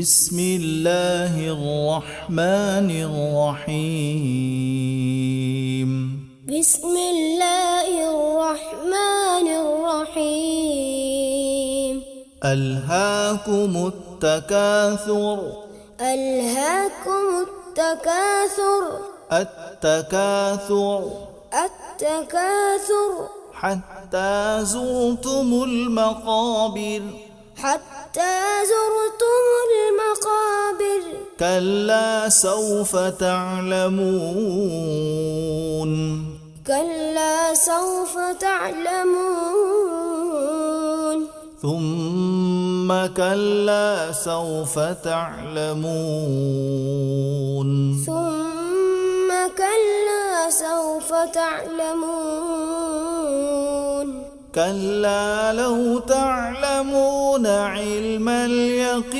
بسم الله الرحمن الرحيم. بسم الله الرحمن الرحيم. ألهاكم التكاثر. ألهاكم التكاثر. التكاثر التكاثر حتى زرتم المقابر. حتى زرتم المقابر. كلا سوف تعلمون. كلا سوف تعلمون. ثم كلا سوف تعلمون. ثم كلا سوف تعلمون. كلا لو تعلمون علم اليقين.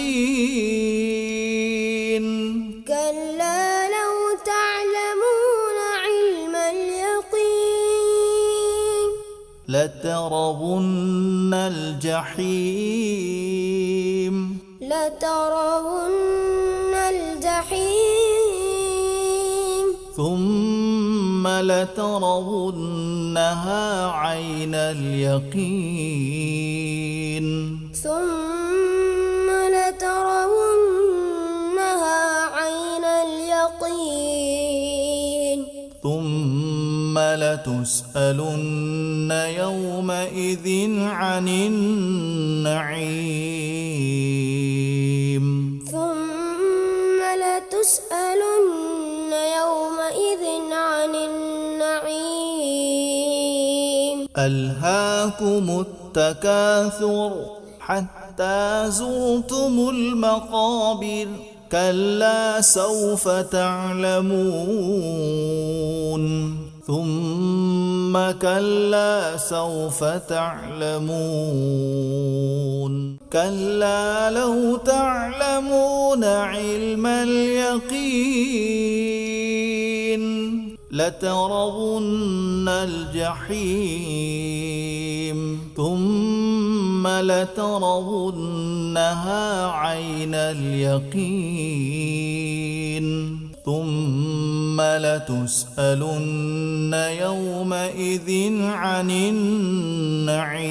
كلا لو تعلمون علم اليقين. لترون الجحيم. لترون الجحيم. ثم لترونها عين اليقين. ثم لترونها عين اليقين. ثم لتسألن يومئذ عن النعيم. ثم لتسألن يومئذ عن النعيم. ألهاكم التكاثر حتى زرتم المقابر. كلا سوف تعلمون. ثم كلا سوف تعلمون. كلا لو تعلمون علم اليقين. لترون الجحيم. ثم لترونها عين اليقين. ثم لتسألن يومئذ عن النعيم.